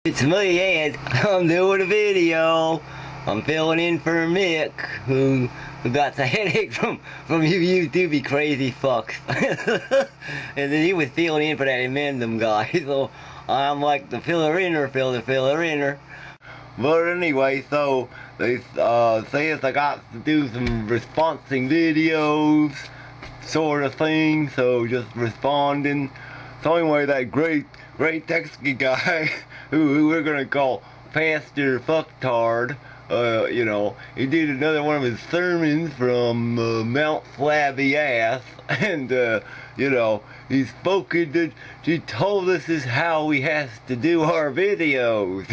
It's me, Ed. I'm doing a video. I'm filling in for Mick, who got a headache from you YouTube crazy fucks. And then he was filling in for that Amendum guy, so I'm like the filler-inner. But anyway, so they says I got to do some responding videos, sort of thing, so just responding. So anyway, that great Texan guy, who we're gonna call Friar Fuckturds, you know, he did another one of his sermons from Mount FlabbyAss, and you know, he told us is how he has to do our videos.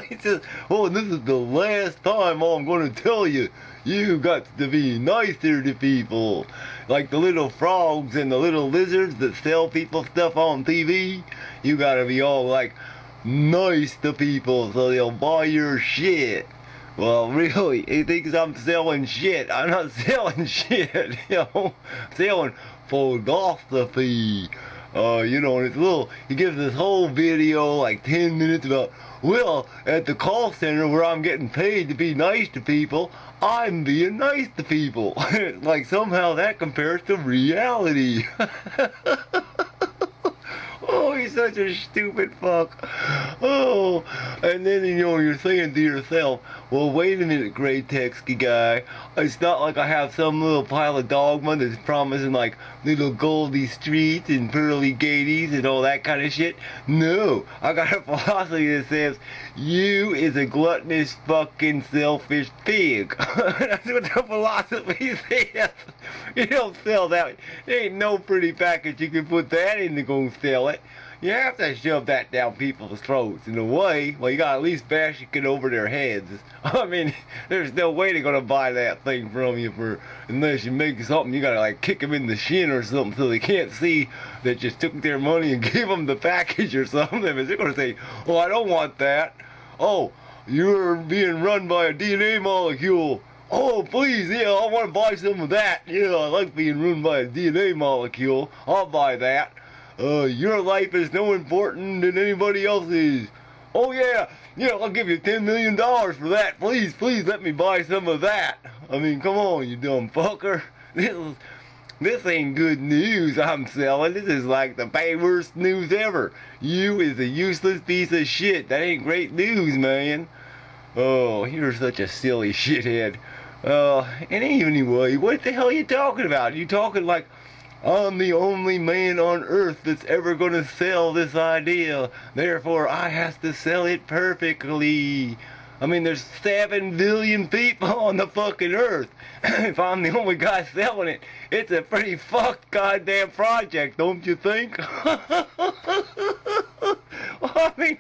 He says, oh, this is the last time I'm gonna tell you. You got to be nicer to people. Like the little frogs and the little lizards that sell people stuff on TV. You gotta be all like nice to people so they'll buy your shit. Well, really, he thinks I'm selling shit. I'm not selling shit, you know. I'm selling philosophy. You know, and it's he gives this whole video, like 10 minutes about, well, at the call center where I'm getting paid to be nice to people, I'm being nice to people. Like somehow that compares to reality. Oh, he's such a stupid fuck. Oh, and then, you know, you're saying to yourself, well, wait a minute, great Texky guy. It's not like I have some little pile of dogma that's promising like little goldy streets and pearly gaties and all that kind of shit. No, I got a philosophy that says, you is a gluttonous fucking selfish pig. That's what the philosophy says. You don't sell that. There ain't no pretty package you can put that in to go sell it. You have to shove that down people's throats. In a way, well, you gotta at least bash it over their heads. I mean, there's no way they're gonna buy that thing from you unless you make something. You gotta like kick them in the shin or something so they can't see that you took their money and gave them the package or something. And they're gonna say, oh, I don't want that. Oh, you're being run by a DNA molecule. Oh, please, yeah, I want to buy some of that. Yeah, I like being run by a DNA molecule. I'll buy that. Your life is no important than anybody else's. Oh, yeah, I'll give you $10 million for that. Please let me buy some of that. I mean, come on, you dumb fucker. This ain't good news I'm selling. This is like the worst news ever. You is a useless piece of shit. That ain't great news, man. Oh, you're such a silly shithead. And anyway, what the hell are you talking about? You talking like I'm the only man on earth that's ever gonna sell this idea. Therefore, I have to sell it perfectly. I mean, there's 7 billion people on the fucking earth. If I'm the only guy selling it, it's a pretty fucked goddamn project, don't you think? I mean,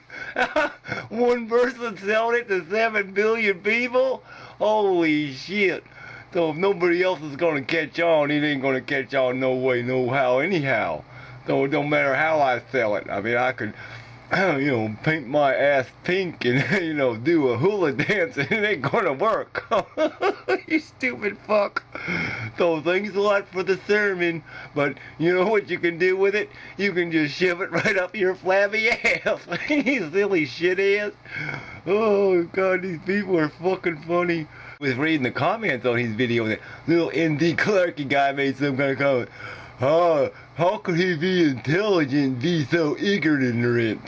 one person selling it to 7 billion people? Holy shit. So if nobody else is gonna catch on, it ain't gonna catch on no way, no how, anyhow. So it don't matter how I sell it. I mean, I could, you know, paint my ass pink and, you know, do a hula dance and it ain't gonna work. You stupid fuck. So thanks a lot for the sermon, but you know what you can do with it? You can just shove it right up your flabby ass. You silly shithead. Oh god, these people are fucking funny. I was reading the comments on his video and that little ND Clarky guy made some kind of comment. How could he be intelligent and be so ignorant?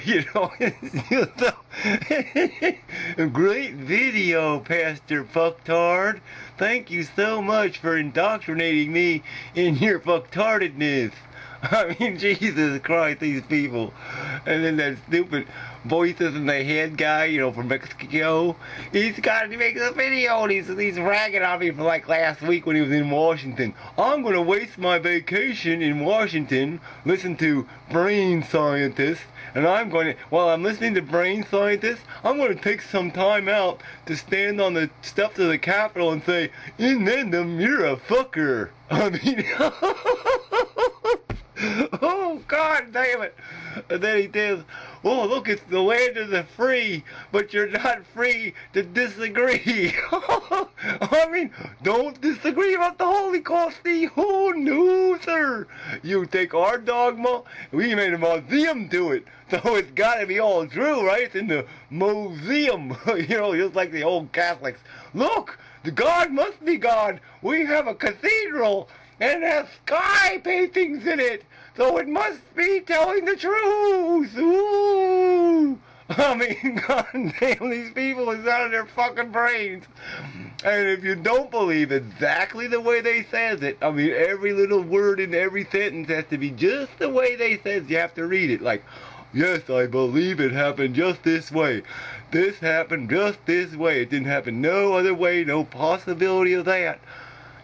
You know, great video, Pastor Fucktard. Thank you so much for indoctrinating me in your fucktardedness. I mean, Jesus Christ, these people. And then that stupid voices in the head guy, you know, from Mexico. He's got to make a video and he's ragging on me for like last week when he was in Washington. I'm going to waste my vacation in Washington, listen to brain scientists, and while I'm listening to brain scientists, I'm going to take some time out to stand on the steps of the Capitol and say, Amendum, you're a fucker. I mean, Oh, God damn it. And then he says, oh, look, it's the land of the free, but you're not free to disagree. I mean, don't disagree about the Holocaust. Oh, no, sir. You take our dogma, we made a museum to it. So it's got to be all true, right? It's in the museum, you know, just like the old Catholics. Look, the God must be God. We have a cathedral, and it has sky paintings in it. So it must be telling the truth. Ooh. I mean, goddamn, these people is out of their fucking brains. And if you don't believe exactly the way they says it, I mean, every little word in every sentence has to be just the way they says. You have to read it like, yes, I believe it happened just this way. This happened just this way. It didn't happen no other way, no possibility of that.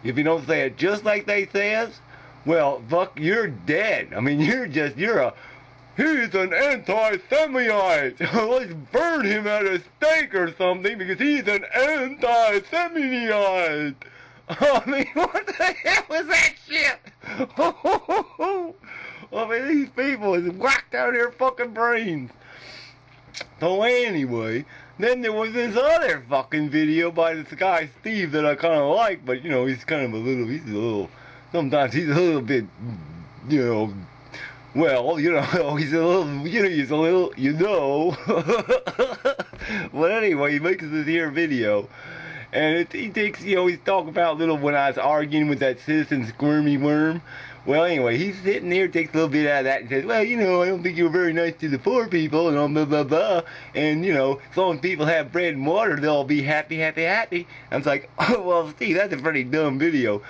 If you don't say it just like they says, well, fuck, you're dead. I mean, he's an anti-Semite. Let's burn him at a stake or something because he's an anti-Semite. I mean, what the hell is that shit? I mean, these people is whacked out of their fucking brains. So anyway, then there was this other fucking video by this guy Steve that I kind of like, but you know, sometimes he's a little bit, you know, well, you know, he's a little, But anyway, he makes this here video, and he takes, you know, he's talking about when I was arguing with that citizen squirmy worm. Well, anyway, he's sitting there, takes a little bit out of that, and says, well, you know, I don't think you were very nice to the poor people, and all blah, blah, blah. And, you know, as long as people have bread and water, they'll all be happy, happy, happy. I was like, oh, well, Steve, that's a pretty dumb video.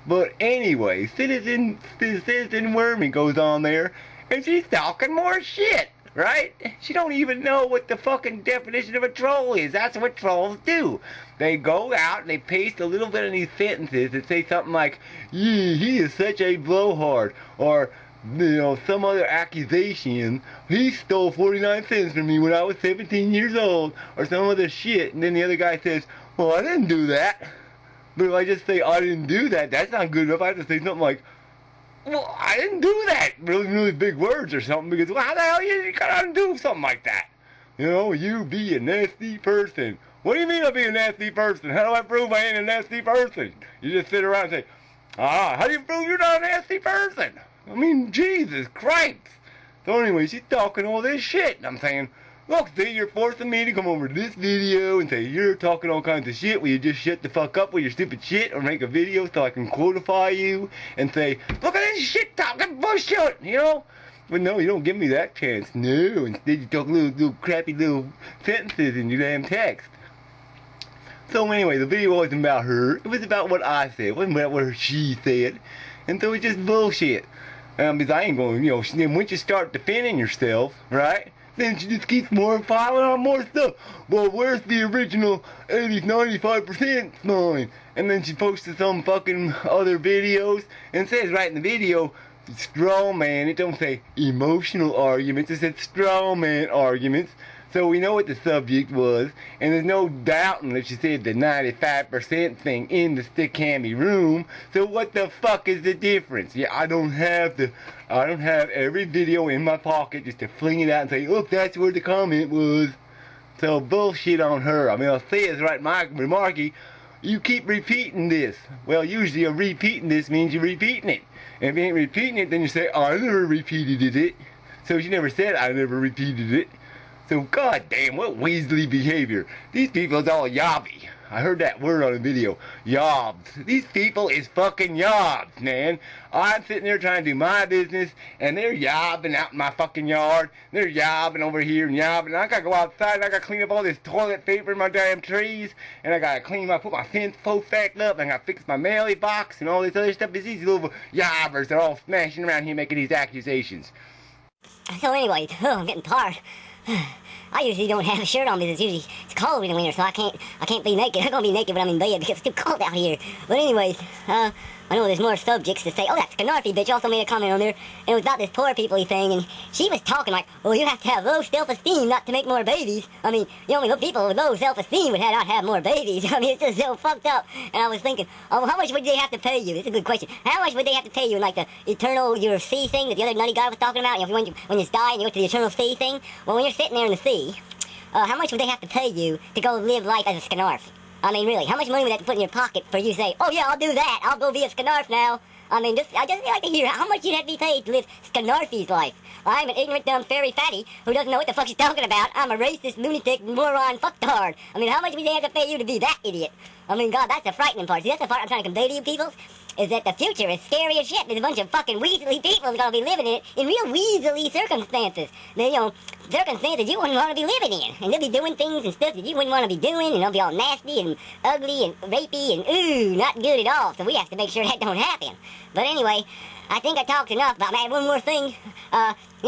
But anyway, Citizen Wormy goes on there, and she's talking more shit, right? She don't even know what the fucking definition of a troll is. That's what trolls do. They go out and they paste a little bit of these sentences that say something like, yeah, he is such a blowhard, or, you know, some other accusation. He stole 49 cents from me when I was 17 years old, or some other shit. And then the other guy says, well, I didn't do that. But if I just say, I didn't do that, that's not good enough. I have to say something like, well, I didn't do that. Really, really big words or something, because, well, how the hell you gotta do something like that? You know, you be a nasty person. What do you mean I be a nasty person? How do I prove I ain't a nasty person? You just sit around and say, how do you prove you're not a nasty person? I mean, Jesus Christ. So anyway, she's talking all this shit, and I'm saying, look, see, you're forcing me to come over to this video and say you're talking all kinds of shit. Will you just shut the fuck up with your stupid shit, or make a video so I can quotify you and say, look at this shit talking bullshit, you know? But no, you don't give me that chance. No, instead you talk little crappy little sentences in your damn text. So anyway, the video wasn't about her. It was about what I said. It wasn't about what she said. And so it's just bullshit. Because I ain't going, you know, then once you start defending yourself, right? Then she just keeps piling on more stuff. Well, where's the original 95% sign? And then she posted some fucking other videos and says right in the video, straw man. It don't say emotional arguments. It said straw man arguments. So we know what the subject was, and there's no doubting that she said the 95% thing in the stick hammy room. So what the fuck is the difference? Yeah, I don't have every video in my pocket just to fling it out and say, look, that's where the comment was. So bullshit on her. I mean, I'll say it's right, Mike Remarky, you keep repeating this. Well, usually a repeating this means you're repeating it. And if you ain't repeating it, then you say, I never repeated it. So she never said I never repeated it. So goddamn, what Weasley behavior. These people is all yobby. I heard that word on a video. Yobs. These people is fucking yobs, man. I'm sitting there trying to do my business, and they're yobbing out in my fucking yard. They're yobbing over here and yobbing. I gotta go outside, and I gotta clean up all this toilet paper in my damn trees, and I gotta put my fence post back up, and I gotta fix my mail box, and all this other stuff. It's these little yobbers that are all smashing around here making these accusations. So anyway, I'm getting tired. I usually don't have a shirt on because it's cold in the winter, so I can't be naked. I'm gonna be naked when I'm in bed because it's too cold out here. But anyways, I know there's more subjects to say. Oh, that Scanarfy bitch also made a comment on there, and it was about this poor people thing, and she was talking like, well, you have to have low self-esteem not to make more babies. I mean, the only people with low self-esteem would not have more babies. I mean, it's just so fucked up. And I was thinking, oh, how much would they have to pay you? It's a good question. How much would they have to pay you in, like, the eternal, your sea thing that the other nutty guy was talking about? You know, when you die and you go to the eternal sea thing? Well, when you're sitting there in the sea, how much would they have to pay you to go live life as a Scanarf? I mean, really, how much money would that put in your pocket for you to say, oh yeah, I'll do that, I'll go be a Scanarf now? I mean, I just like to hear how much you'd have to be paid to live Scanarfy's life. I'm an ignorant, dumb, fairy fatty who doesn't know what the fuck she's talking about. I'm a racist, lunatic, moron, fucktard. I mean, how much would they have to pay you to be that idiot? I mean, God, that's the frightening part. See, that's the part I'm trying to convey to you people, is that the future is scary as shit. There's a bunch of fucking weaselly people who's gonna be living in it in real weaselly circumstances. They, circumstances you wouldn't want to be living in. And they'll be doing things and stuff that you wouldn't want to be doing, and they'll be all nasty and ugly and rapey and ooh, not good at all. So we have to make sure that don't happen. But anyway, I think I talked enough about that. One more thing.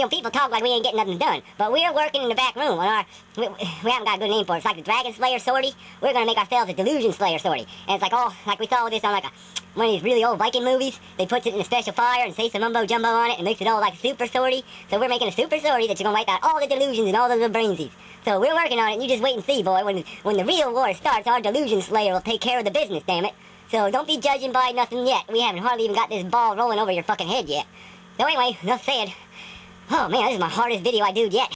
People talk like we ain't getting nothing done, but we're working in the back room on we haven't got a good name for it. It's like the Dragon Slayer sortie. We're gonna make ourselves a Delusion Slayer sortie. And it's like, like we saw this on like one of these really old Viking movies. They put it in a special fire and say some mumbo jumbo on it and makes it all like a super sortie. So we're making a super sortie that's gonna wipe out all the delusions and all the little brainsies. So we're working on it, and you just wait and see, boy. When the real war starts, our Delusion Slayer will take care of the business, damn it. So don't be judging by nothing yet. We haven't hardly even got this ball rolling over your fucking head yet. So anyway, enough said. Oh man, this is my hardest video I do yet.